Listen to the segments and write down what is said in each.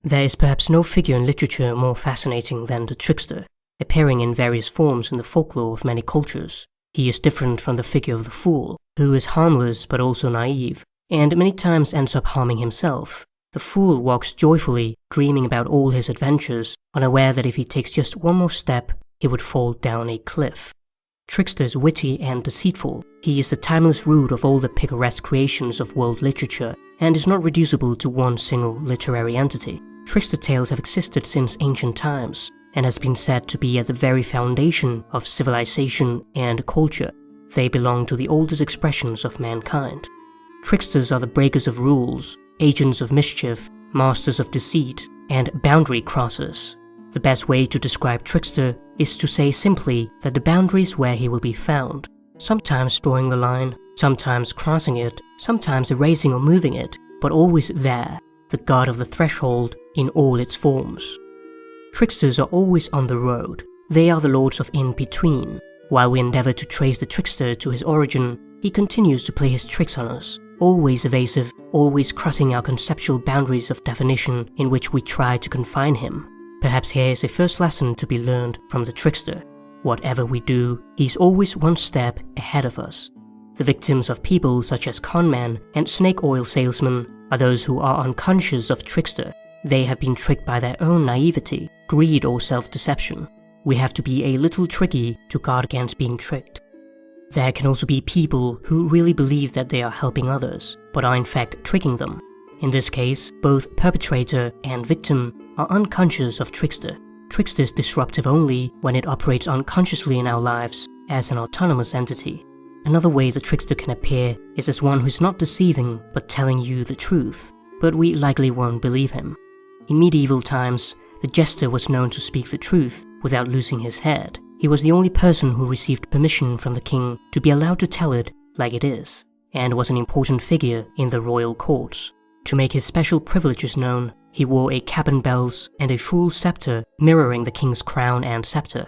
There is perhaps no figure in literature more fascinating than the trickster, appearing in various forms in the folklore of many cultures. He is different from the figure of the fool, who is harmless but also naive, and many times ends up harming himself. The fool walks joyfully, dreaming about all his adventures, unaware that if he takes just one more step, he would fall down a cliff. Trickster is witty and deceitful. He is the timeless root of all the picaresque creations of world literature, and is not reducible to one single literary entity. Trickster tales have existed since ancient times, and has been said to be at the very foundation of civilization and culture. They belong to the oldest expressions of mankind. Tricksters are the breakers of rules, agents of mischief, masters of deceit, and boundary crossers. The best way to describe Trickster is to say simply that the boundary is where he will be found, sometimes drawing the line, sometimes crossing it, sometimes erasing or moving it, but always there, the god of the threshold in all its forms. Tricksters are always on the road. They are the lords of in-between. While we endeavor to trace the trickster to his origin, he continues to play his tricks on us, always evasive, always crossing our conceptual boundaries of definition in which we try to confine him. Perhaps here is a first lesson to be learned from the trickster. Whatever we do, he's always one step ahead of us. The victims of people such as conmen and snake oil salesmen are those who are unconscious of trickster. They have been tricked by their own naivety, greed or self-deception. We have to be a little tricky to guard against being tricked. There can also be people who really believe that they are helping others, but are in fact tricking them. In this case, both perpetrator and victim are unconscious of trickster. Trickster is disruptive only when it operates unconsciously in our lives as an autonomous entity. Another way the trickster can appear is as one who's not deceiving but telling you the truth, but we likely won't believe him. In medieval times, the jester was known to speak the truth without losing his head. He was the only person who received permission from the king to be allowed to tell it like it is, and was an important figure in the royal courts. To make his special privileges known, he wore a cap and bells and a full scepter mirroring the king's crown and scepter.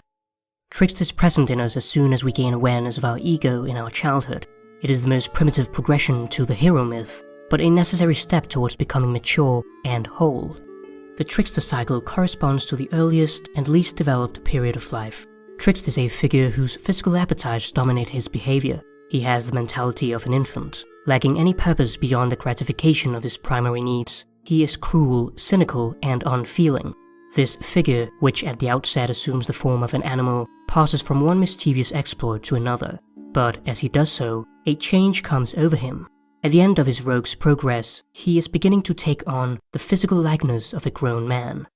Trickster is present in us as soon as we gain awareness of our ego in our childhood. It is the most primitive progression to the hero myth, but a necessary step towards becoming mature and whole. The trickster cycle corresponds to the earliest and least developed period of life. Trickster is a figure whose physical appetites dominate his behavior. He has the mentality of an infant, lacking any purpose beyond the gratification of his primary needs. He is cruel, cynical, and unfeeling. This figure, which at the outset assumes the form of an animal, passes from one mischievous exploit to another. But as he does so, a change comes over him. At the end of his rogue's progress, he is beginning to take on the physical likeness of a grown man.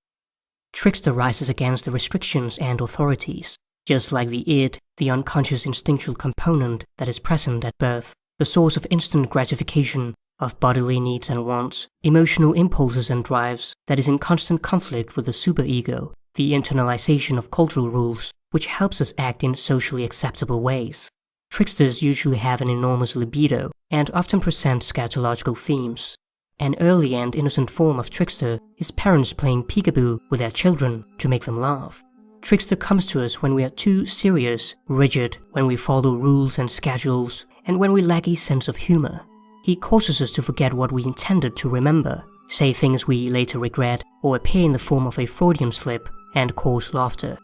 Trickster rises against the restrictions and authorities. Just like the id, the unconscious instinctual component that is present at birth, the source of instant gratification of bodily needs and wants, emotional impulses and drives that is in constant conflict with the superego, the internalization of cultural rules, which helps us act in socially acceptable ways. Tricksters usually have an enormous libido and often present scatological themes. An early and innocent form of trickster is parents playing peekaboo with their children to make them laugh. Trickster comes to us when we are too serious, rigid, when we follow rules and schedules, and when we lack a sense of humor. He causes us to forget what we intended to remember, say things we later regret, or appear in the form of a Freudian slip and cause laughter.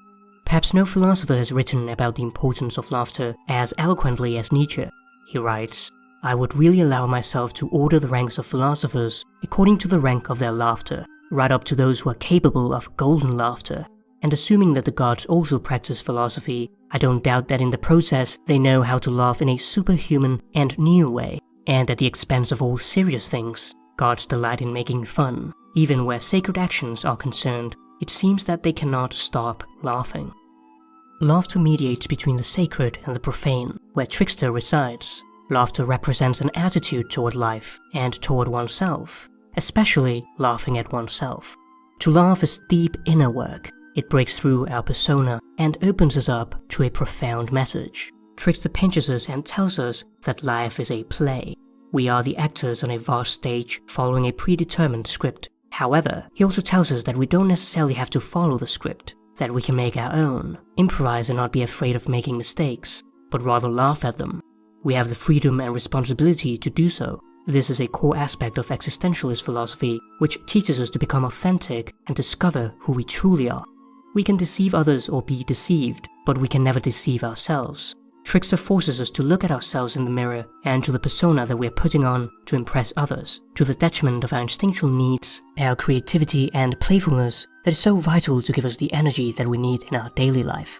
Perhaps no philosopher has written about the importance of laughter as eloquently as Nietzsche. He writes, "I would really allow myself to order the ranks of philosophers according to the rank of their laughter, right up to those who are capable of golden laughter. And assuming that the gods also practice philosophy, I don't doubt that in the process they know how to laugh in a superhuman and new way. And at the expense of all serious things, gods delight in making fun. Even where sacred actions are concerned, it seems that they cannot stop laughing." Laughter mediates between the sacred and the profane, where Trickster resides. Laughter represents an attitude toward life and toward oneself, especially laughing at oneself. To laugh is deep inner work. It breaks through our persona and opens us up to a profound message. Trickster pinches us and tells us that life is a play. We are the actors on a vast stage following a predetermined script. However, he also tells us that we don't necessarily have to follow the script, that we can make our own, improvise and not be afraid of making mistakes, but rather laugh at them. We have the freedom and responsibility to do so. This is a core aspect of existentialist philosophy, which teaches us to become authentic and discover who we truly are. We can deceive others or be deceived, but we can never deceive ourselves. Trickster forces us to look at ourselves in the mirror and to the persona that we're putting on to impress others, to the detriment of our instinctual needs, our creativity and playfulness that is so vital to give us the energy that we need in our daily life.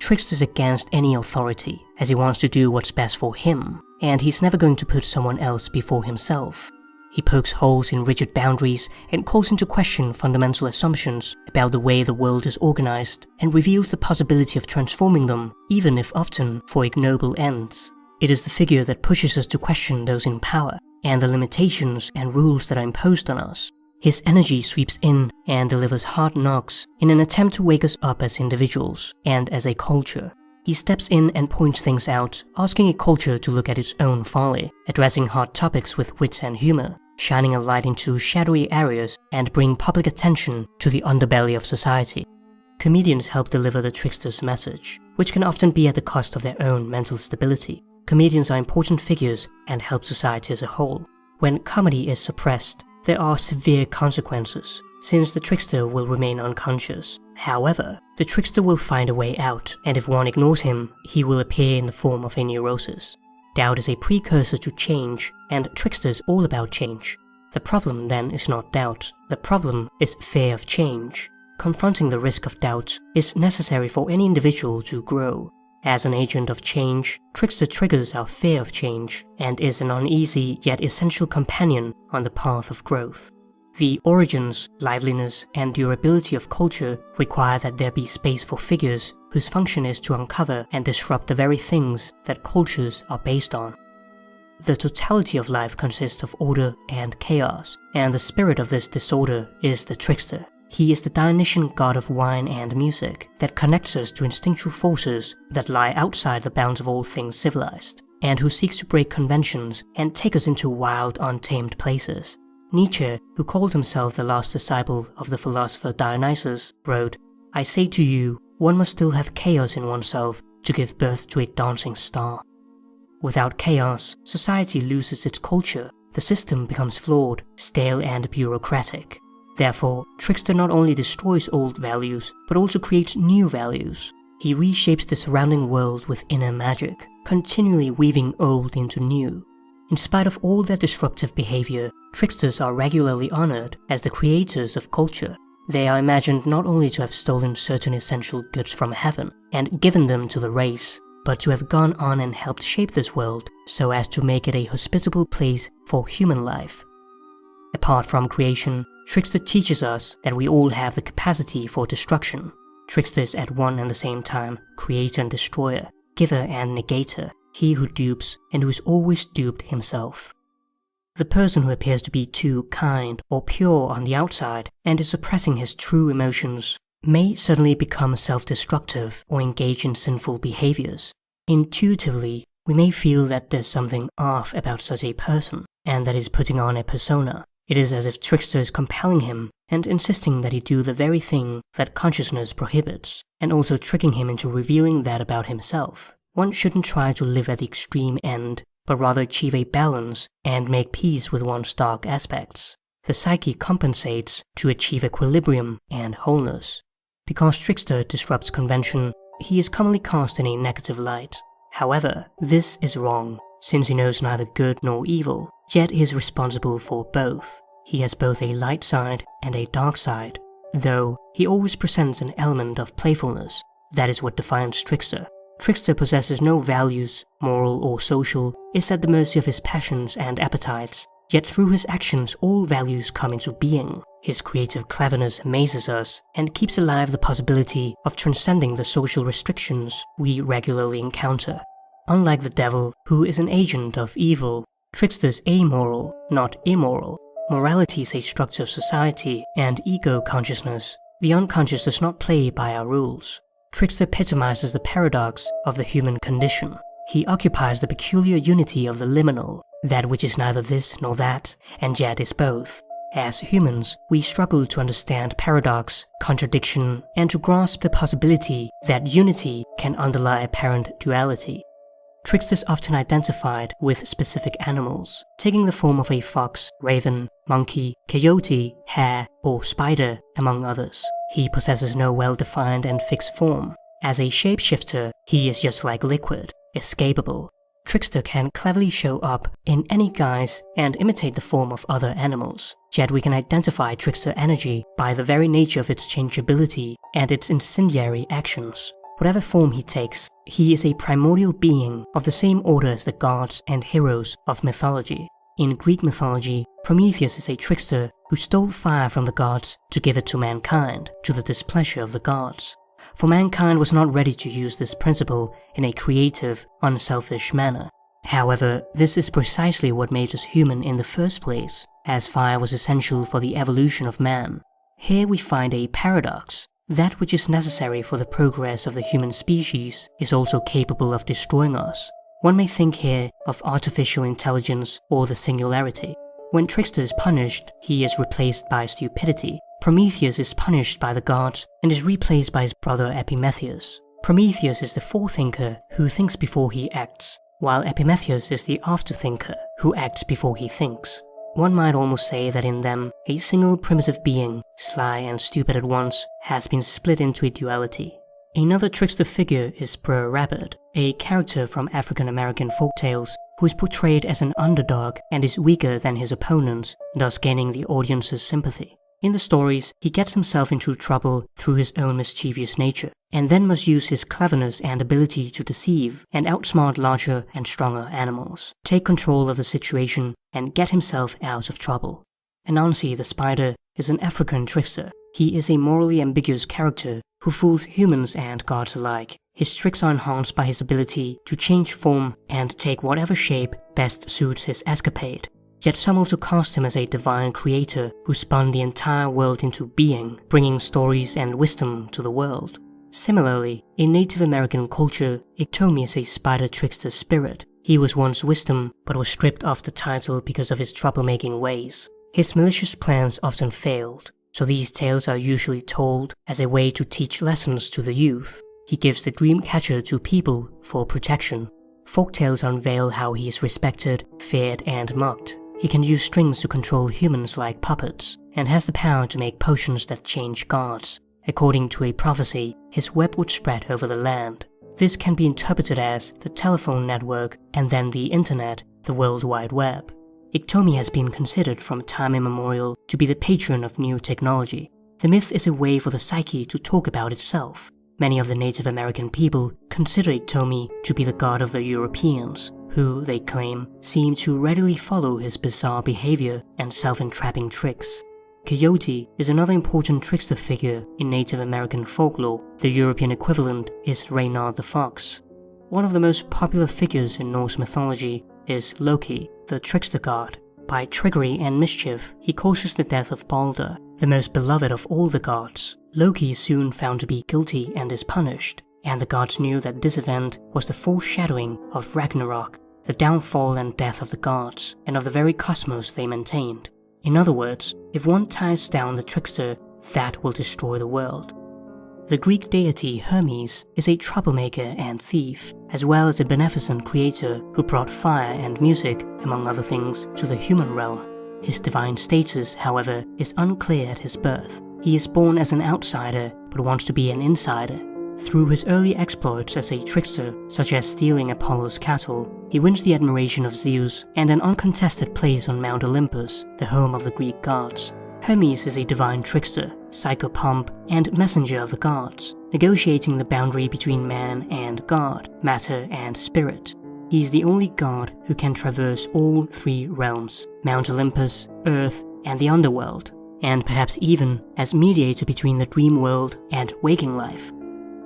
Trickster's against any authority, as he wants to do what's best for him, and he's never going to put someone else before himself. He pokes holes in rigid boundaries and calls into question fundamental assumptions about the way the world is organized and reveals the possibility of transforming them, even if often for ignoble ends. It is the figure that pushes us to question those in power and the limitations and rules that are imposed on us. His energy sweeps in and delivers hard knocks in an attempt to wake us up as individuals and as a culture. He steps in and points things out, asking a culture to look at its own folly, addressing hard topics with wit and humor, shining a light into shadowy areas and bring public attention to the underbelly of society. Comedians help deliver the Trickster's message, which can often be at the cost of their own mental stability. Comedians are important figures and help society as a whole. When comedy is suppressed, there are severe consequences, since the Trickster will remain unconscious. However, the Trickster will find a way out, and if one ignores him, he will appear in the form of a neurosis. Doubt is a precursor to change, and Trickster is all about change. The problem then is not doubt, the problem is fear of change. Confronting the risk of doubt is necessary for any individual to grow. As an agent of change, Trickster triggers our fear of change, and is an uneasy yet essential companion on the path of growth. The origins, liveliness, and durability of culture require that there be space for figures whose function is to uncover and disrupt the very things that cultures are based on. The totality of life consists of order and chaos, and the spirit of this disorder is the Trickster. He is the Dionysian god of wine and music that connects us to instinctual forces that lie outside the bounds of all things civilized, and who seeks to break conventions and take us into wild, untamed places. Nietzsche, who called himself the last disciple of the philosopher Dionysus, wrote, "I say to you, one must still have chaos in oneself to give birth to a dancing star." Without chaos, society loses its culture, the system becomes flawed, stale and bureaucratic. Therefore, Trickster not only destroys old values, but also creates new values. He reshapes the surrounding world with inner magic, continually weaving old into new. In spite of all their disruptive behavior, Tricksters are regularly honored as the creators of culture. They are imagined not only to have stolen certain essential goods from heaven and given them to the race, but to have gone on and helped shape this world so as to make it a hospitable place for human life. Apart from creation, Trickster teaches us that we all have the capacity for destruction. Trickster is at one and the same time creator and destroyer, giver and negator, he who dupes and who is always duped himself. The person who appears to be too kind or pure on the outside and is suppressing his true emotions may suddenly become self-destructive or engage in sinful behaviors. Intuitively, we may feel that there's something off about such a person and that he's putting on a persona. It is as if Trickster is compelling him and insisting that he do the very thing that consciousness prohibits, and also tricking him into revealing that about himself. One shouldn't try to live at the extreme end, but rather achieve a balance and make peace with one's dark aspects. The psyche compensates to achieve equilibrium and wholeness. Because Trickster disrupts convention, he is commonly cast in a negative light. However, this is wrong, since he knows neither good nor evil, yet he is responsible for both. He has both a light side and a dark side, though he always presents an element of playfulness. That is what defines Trickster. Trickster possesses no values, moral or social, is at the mercy of his passions and appetites, yet through his actions all values come into being. His creative cleverness amazes us and keeps alive the possibility of transcending the social restrictions we regularly encounter. Unlike the devil, who is an agent of evil, Trickster is amoral, not immoral. Morality is a structure of society and ego consciousness. The unconscious does not play by our rules. Trickster epitomizes the paradox of the human condition. He occupies the peculiar unity of the liminal, that which is neither this nor that, and yet is both. As humans, we struggle to understand paradox, contradiction, and to grasp the possibility that unity can underlie apparent duality. Tricksters often identified with specific animals, taking the form of a fox, raven, monkey, coyote, hare, or spider, among others. He possesses no well-defined and fixed form. As a shapeshifter, he is just like liquid, escapable. Trickster can cleverly show up in any guise and imitate the form of other animals. Yet we can identify Trickster energy by the very nature of its changeability and its incendiary actions. Whatever form he takes, he is a primordial being of the same order as the gods and heroes of mythology. In Greek mythology, Prometheus is a trickster who stole fire from the gods to give it to mankind, to the displeasure of the gods. For mankind was not ready to use this principle in a creative, unselfish manner. However, this is precisely what made us human in the first place, as fire was essential for the evolution of man. Here we find a paradox. That which is necessary for the progress of the human species is also capable of destroying us. One may think here of artificial intelligence or the singularity. When Trickster is punished, he is replaced by stupidity. Prometheus is punished by the gods and is replaced by his brother Epimetheus. Prometheus is the forethinker who thinks before he acts, while Epimetheus is the afterthinker who acts before he thinks. One might almost say that in them, a single primitive being, sly and stupid at once, has been split into a duality. Another trickster figure is Brer Rabbit, a character from African American folktales who is portrayed as an underdog and is weaker than his opponents, thus gaining the audience's sympathy. In the stories, he gets himself into trouble through his own mischievous nature, and then must use his cleverness and ability to deceive and outsmart larger and stronger animals, take control of the situation, and get himself out of trouble. Anansi the spider is an African trickster. He is a morally ambiguous character who fools humans and gods alike. His tricks are enhanced by his ability to change form and take whatever shape best suits his escapade. Yet some also cast him as a divine creator who spun the entire world into being, bringing stories and wisdom to the world. Similarly, in Native American culture, Iktomi is a spider trickster spirit. He was once wisdom, but was stripped of the title because of his troublemaking ways. His malicious plans often failed, so these tales are usually told as a way to teach lessons to the youth. He gives the dream catcher to people for protection. Folktales unveil how he is respected, feared, and mocked. He can use strings to control humans like puppets, and has the power to make potions that change gods. According to a prophecy, his web would spread over the land. This can be interpreted as the telephone network and then the internet, the World Wide Web. Iktomi has been considered from time immemorial to be the patron of new technology. The myth is a way for the psyche to talk about itself. Many of the Native American people consider Iktomi to be the god of the Europeans, who, they claim, seem to readily follow his bizarre behavior and self-entrapping tricks. Coyote is another important trickster figure in Native American folklore. The European equivalent is Reynard the Fox. One of the most popular figures in Norse mythology is Loki, the trickster god. By trickery and mischief, he causes the death of Balder, the most beloved of all the gods. Loki is soon found to be guilty and is punished, and the gods knew that this event was the foreshadowing of Ragnarok, the downfall and death of the gods, and of the very cosmos they maintained. In other words, if one ties down the trickster, that will destroy the world. The Greek deity Hermes is a troublemaker and thief, as well as a beneficent creator who brought fire and music, among other things, to the human realm. His divine status, however, is unclear at his birth. He is born as an outsider, but wants to be an insider. Through his early exploits as a trickster, such as stealing Apollo's cattle, he wins the admiration of Zeus and an uncontested place on Mount Olympus, the home of the Greek gods. Hermes is a divine trickster, psychopomp, and messenger of the gods, negotiating the boundary between man and god, matter and spirit. He is the only god who can traverse all three realms, Mount Olympus, Earth, and the underworld, and perhaps even as mediator between the dream world and waking life.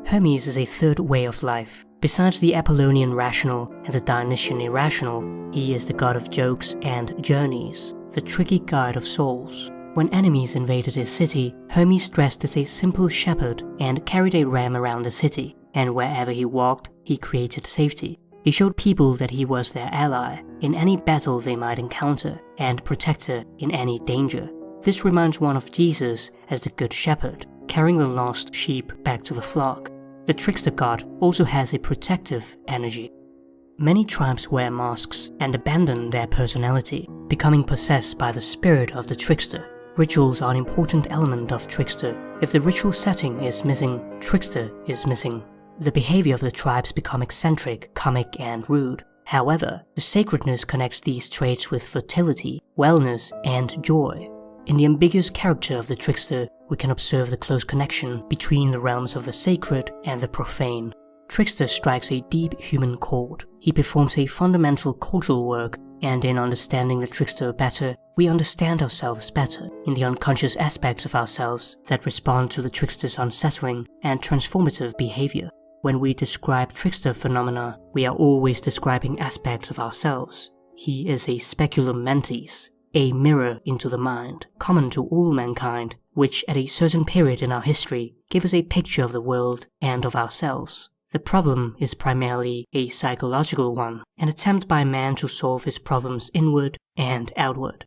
Hermes is a third way of life. Besides the Apollonian rational and the Dionysian irrational, he is the god of jokes and journeys, the tricky guide of souls. When enemies invaded his city, Hermes dressed as a simple shepherd and carried a ram around the city, and wherever he walked, he created safety. He showed people that he was their ally in any battle they might encounter, and protector in any danger. This reminds one of Jesus as the Good Shepherd, carrying the lost sheep back to the flock. The trickster god also has a protective energy. Many tribes wear masks and abandon their personality, becoming possessed by the spirit of the trickster. Rituals are an important element of Trickster. If the ritual setting is missing, Trickster is missing. The behavior of the tribes become eccentric, comic, and rude. However, the sacredness connects these traits with fertility, wellness, and joy. In the ambiguous character of the Trickster, we can observe the close connection between the realms of the sacred and the profane. Trickster strikes a deep human chord. He performs a fundamental cultural work, and in understanding the Trickster better, we understand ourselves better in the unconscious aspects of ourselves that respond to the Trickster's unsettling and transformative behavior. When we describe Trickster phenomena, we are always describing aspects of ourselves. He is a speculum mentis, a mirror into the mind, common to all mankind, which at a certain period in our history give us a picture of the world and of ourselves. The problem is primarily a psychological one, an attempt by man to solve his problems inward and outward.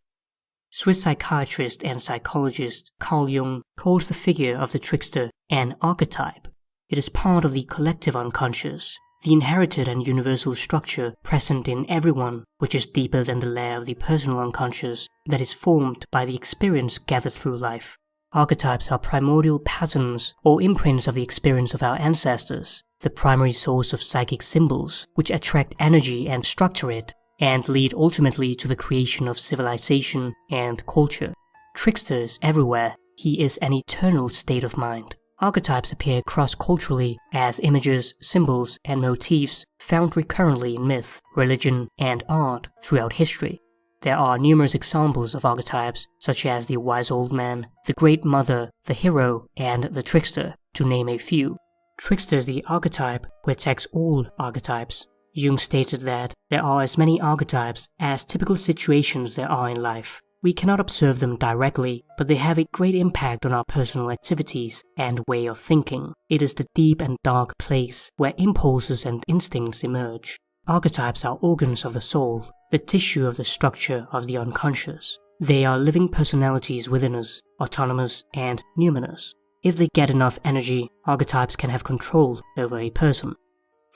Swiss psychiatrist and psychologist Carl Jung calls the figure of the Trickster an archetype. It is part of the collective unconscious, the inherited and universal structure present in everyone, which is deeper than the layer of the personal unconscious that is formed by the experience gathered through life. Archetypes are primordial patterns or imprints of the experience of our ancestors, the primary source of psychic symbols which attract energy and structure it, and lead ultimately to the creation of civilization and culture. Trickster is everywhere. He is an eternal state of mind. Archetypes appear cross-culturally as images, symbols, and motifs found recurrently in myth, religion, and art throughout history. There are numerous examples of archetypes, such as the wise old man, the great mother, the hero, and the trickster, to name a few. Trickster is the archetype who attacks all archetypes. Jung stated that there are as many archetypes as typical situations there are in life. We cannot observe them directly, but they have a great impact on our personal activities and way of thinking. It is the deep and dark place where impulses and instincts emerge. Archetypes are organs of the soul, the tissue of the structure of the unconscious. They are living personalities within us, autonomous and numinous. If they get enough energy, archetypes can have control over a person.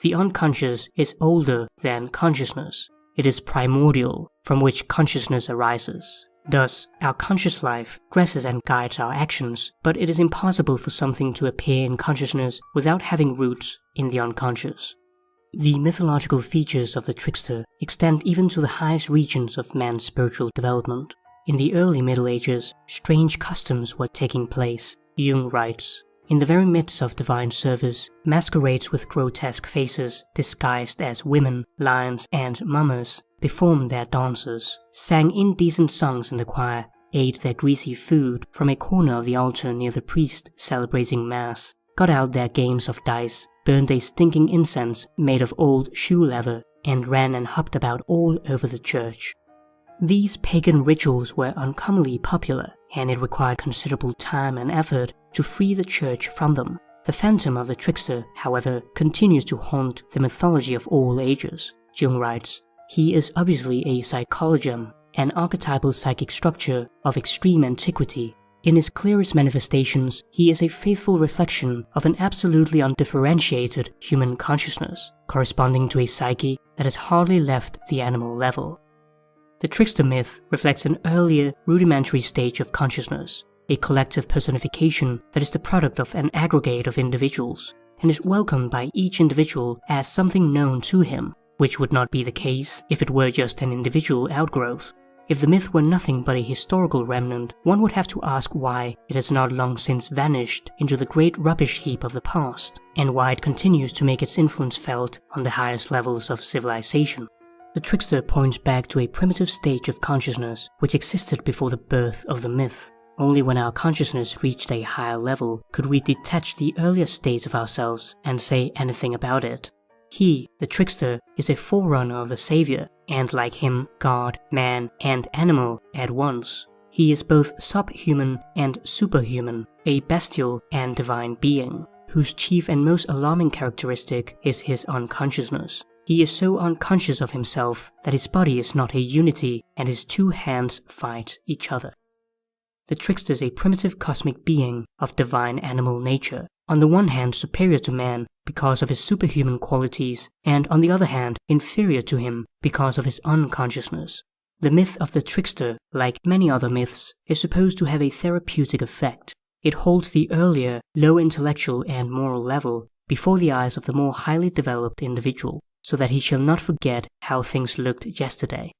The unconscious is older than consciousness. It is primordial, from which consciousness arises. Thus, our conscious life dresses and guides our actions, but it is impossible for something to appear in consciousness without having roots in the unconscious. The mythological features of the trickster extend even to the highest regions of man's spiritual development. In the early Middle Ages, strange customs were taking place. Jung writes, "In the very midst of divine service, masquerades with grotesque faces, disguised as women, lions, and mummers, performed their dances, sang indecent songs in the choir, ate their greasy food from a corner of the altar near the priest celebrating mass, got out their games of dice, burned a stinking incense made of old shoe leather, and ran and hopped about all over the church." These pagan rituals were uncommonly popular, and it required considerable time and effort to free the church from them. The phantom of the trickster, however, continues to haunt the mythology of all ages. Jung writes, "He is obviously a psychologium, an archetypal psychic structure of extreme antiquity. In his clearest manifestations, he is a faithful reflection of an absolutely undifferentiated human consciousness, corresponding to a psyche that has hardly left the animal level." The trickster myth reflects an earlier, rudimentary stage of consciousness, a collective personification that is the product of an aggregate of individuals, and is welcomed by each individual as something known to him, which would not be the case if it were just an individual outgrowth. If the myth were nothing but a historical remnant, one would have to ask why it has not long since vanished into the great rubbish heap of the past, and why it continues to make its influence felt on the highest levels of civilization. The trickster points back to a primitive stage of consciousness which existed before the birth of the myth. Only when our consciousness reached a higher level could we detach the earlier states of ourselves and say anything about it. He, the trickster, is a forerunner of the Savior, and like him, God, man, and animal at once. He is both subhuman and superhuman, a bestial and divine being, whose chief and most alarming characteristic is his unconsciousness. He is so unconscious of himself that his body is not a unity and his two hands fight each other. the Trickster is a primitive cosmic being of divine animal nature, on the one hand superior to man because of his superhuman qualities, and on the other hand inferior to him because of his unconsciousness. The myth of the Trickster, like many other myths, is supposed to have a therapeutic effect. It holds the earlier, low intellectual and moral level before the eyes of the more highly developed individual, so that he shall not forget how things looked yesterday.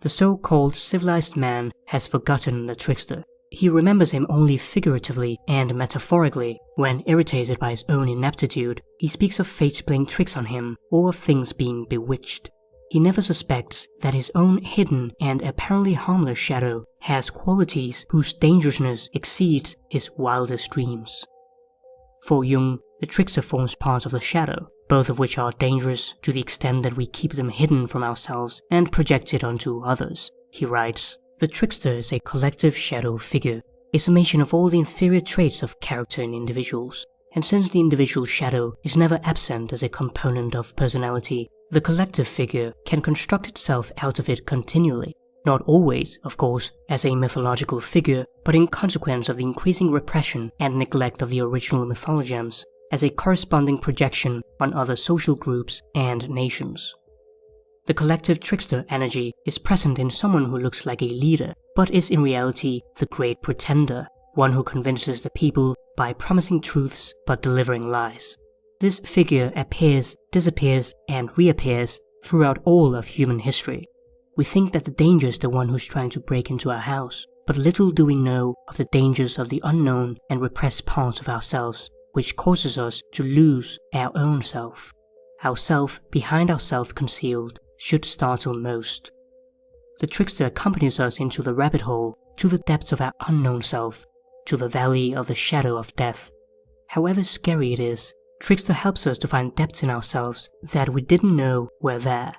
The so-called civilized man has forgotten the Trickster. He remembers him only figuratively and metaphorically. When irritated by his own ineptitude, he speaks of fate playing tricks on him or of things being bewitched. He never suspects that his own hidden and apparently harmless shadow has qualities whose dangerousness exceeds his wildest dreams. For Jung, the Trickster forms part of the shadow, both of which are dangerous to the extent that we keep them hidden from ourselves and project it onto others. He writes, "The Trickster is a collective shadow figure, a summation of all the inferior traits of character in individuals, and since the individual shadow is never absent as a component of personality, the collective figure can construct itself out of it continually, not always, of course, as a mythological figure, but in consequence of the increasing repression and neglect of the original mythologems, as a corresponding projection on other social groups and nations. The collective Trickster energy is present in someone who looks like a leader, but is in reality the great pretender, one who convinces the people by promising truths but delivering lies. This figure appears, disappears, and reappears throughout all of human history. We think that the danger is the one who's trying to break into our house, but little do we know of the dangers of the unknown and repressed parts of ourselves, which causes us to lose our own self. Our self behind our self concealed should startle most. The Trickster accompanies us into the rabbit hole, to the depths of our unknown self, to the valley of the shadow of death. However scary it is, Trickster helps us to find depths in ourselves that we didn't know were there.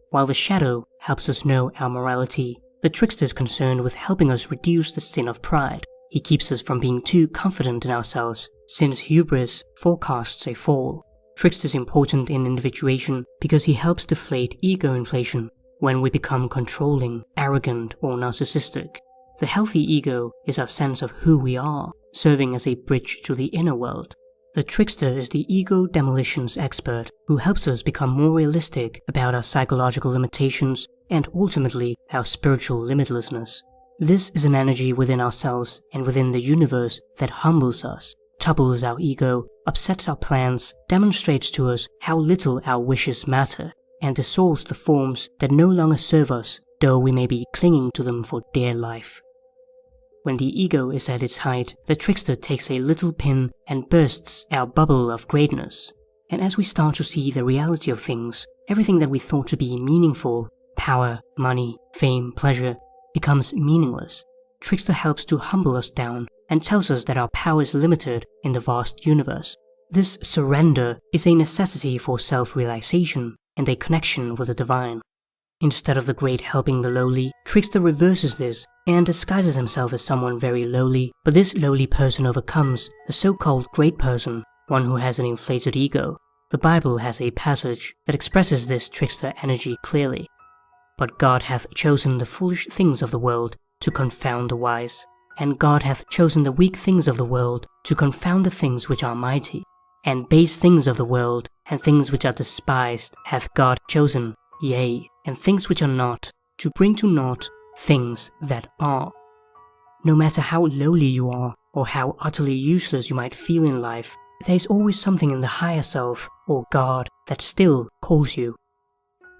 While the shadow helps us know our morality, the Trickster is concerned with helping us reduce the sin of pride. He keeps us from being too confident in ourselves, since hubris forecasts a fall. Trickster is important in individuation because he helps deflate ego inflation when we become controlling, arrogant, or narcissistic. The healthy ego is our sense of who we are, serving as a bridge to the inner world. The Trickster is the ego demolitions expert who helps us become more realistic about our psychological limitations and ultimately our spiritual limitlessness. This is an energy within ourselves and within the universe that humbles us, topples our ego, upsets our plans, demonstrates to us how little our wishes matter, and dissolves the forms that no longer serve us, though we may be clinging to them for dear life. When the ego is at its height, the Trickster takes a little pin and bursts our bubble of greatness. And as we start to see the reality of things, everything that we thought to be meaningful, power, money, fame, pleasure, becomes meaningless. Trickster helps to humble us down and tells us that our power is limited in the vast universe. This surrender is a necessity for self-realization and a connection with the divine. Instead of the great helping the lowly, Trickster reverses this and disguises himself as someone very lowly, but this lowly person overcomes the so-called great person, one who has an inflated ego. The Bible has a passage that expresses this Trickster energy clearly. But God hath chosen the foolish things of the world to confound the wise, and God hath chosen the weak things of the world to confound the things which are mighty, and base things of the world and things which are despised hath God chosen, yea, and things which are not, to bring to naught things that are. No matter how lowly you are, or how utterly useless you might feel in life, there is always something in the higher self, or God, that still calls you.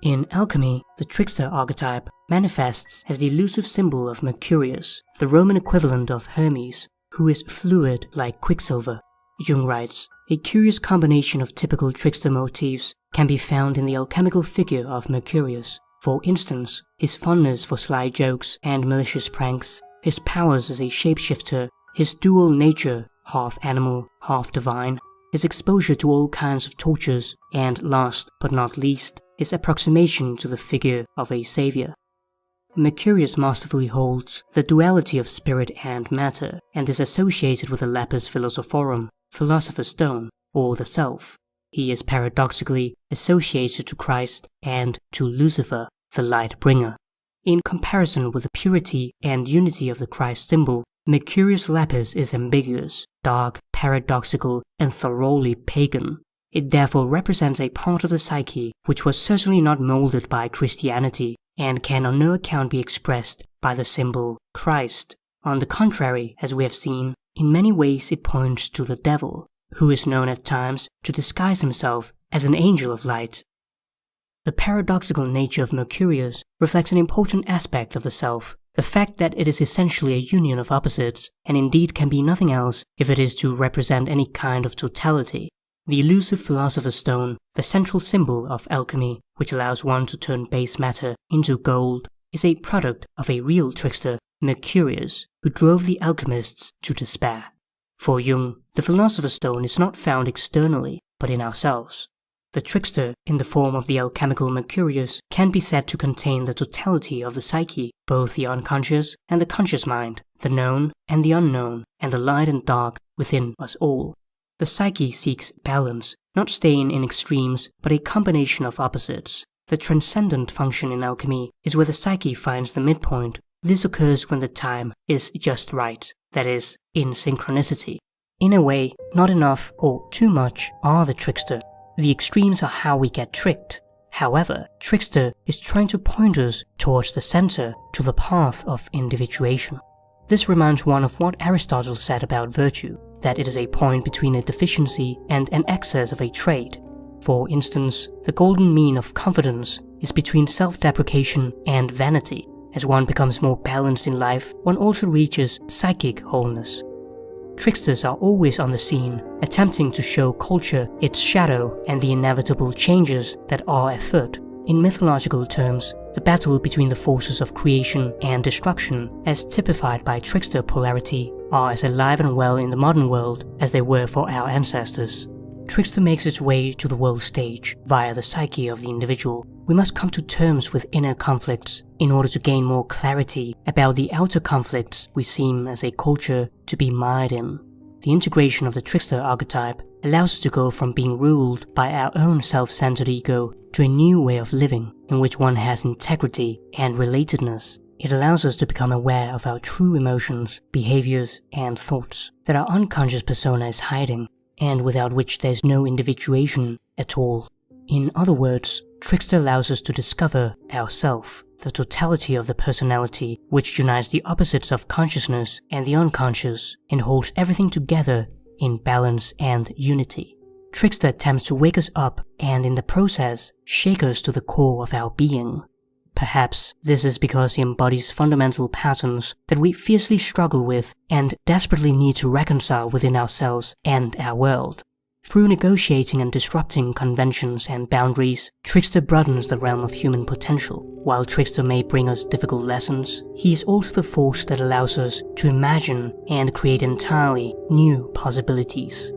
In alchemy, the Trickster archetype manifests as the elusive symbol of Mercurius, the Roman equivalent of Hermes, who is fluid like quicksilver. Jung writes, a curious combination of typical Trickster motifs can be found in the alchemical figure of Mercurius. For instance, his fondness for sly jokes and malicious pranks, his powers as a shapeshifter, his dual nature, half animal, half divine, his exposure to all kinds of tortures, and last but not least, his approximation to the figure of a savior. Mercurius masterfully holds the duality of spirit and matter, and is associated with the lapis philosophorum, philosopher's stone, or the self. He is paradoxically associated to Christ and to Lucifer, the light bringer. In comparison with the purity and unity of the Christ symbol, Mercurius Lapis is ambiguous, dark, paradoxical, and thoroughly pagan. It therefore represents a part of the psyche which was certainly not molded by Christianity and can on no account be expressed by the symbol Christ. On the contrary, as we have seen, in many ways it points to the devil, who is known at times to disguise himself as an angel of light. The paradoxical nature of Mercurius reflects an important aspect of the self, the fact that it is essentially a union of opposites, and indeed can be nothing else if it is to represent any kind of totality. The elusive philosopher's stone, the central symbol of alchemy, which allows one to turn base matter into gold, is a product of a real trickster, Mercurius, who drove the alchemists to despair. For Jung, the philosopher's stone is not found externally, but in ourselves. The trickster, in the form of the alchemical Mercurius, can be said to contain the totality of the psyche, both the unconscious and the conscious mind, the known and the unknown, and the light and dark within us all. The psyche seeks balance, not staying in extremes, but a combination of opposites. The transcendent function in alchemy is where the psyche finds the midpoint. This occurs when the time is just right, that is, in synchronicity. In a way, not enough or too much are the trickster. The extremes are how we get tricked. However, Trickster is trying to point us towards the center, to the path of individuation. This reminds one of what Aristotle said about virtue, that it is a point between a deficiency and an excess of a trait. For instance, the golden mean of confidence is between self-deprecation and vanity. As one becomes more balanced in life, one also reaches psychic wholeness. Tricksters are always on the scene, attempting to show culture its shadow and the inevitable changes that are afoot. In mythological terms, the battle between the forces of creation and destruction, as typified by trickster polarity, are as alive and well in the modern world as they were for our ancestors. Trickster makes its way to the world stage via the psyche of the individual. We must come to terms with inner conflicts in order to gain more clarity about the outer conflicts we seem as a culture to be mired in. The integration of the trickster archetype allows us to go from being ruled by our own self-centered ego to a new way of living in which one has integrity and relatedness. It allows us to become aware of our true emotions, behaviors, and thoughts that our unconscious persona is hiding, and without which there is no individuation at all. In other words, Trickster allows us to discover ourself, the totality of the personality, which unites the opposites of consciousness and the unconscious, and holds everything together in balance and unity. Trickster attempts to wake us up and in the process, shake us to the core of our being. Perhaps this is because he embodies fundamental patterns that we fiercely struggle with and desperately need to reconcile within ourselves and our world. Through negotiating and disrupting conventions and boundaries, Trickster broadens the realm of human potential. While Trickster may bring us difficult lessons, he is also the force that allows us to imagine and create entirely new possibilities.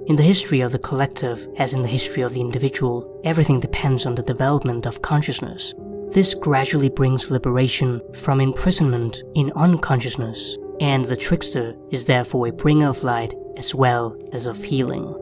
In the history of the collective, as in the history of the individual, everything depends on the development of consciousness. This gradually brings liberation from imprisonment in unconsciousness, and the Trickster is therefore a bringer of light as well as of healing.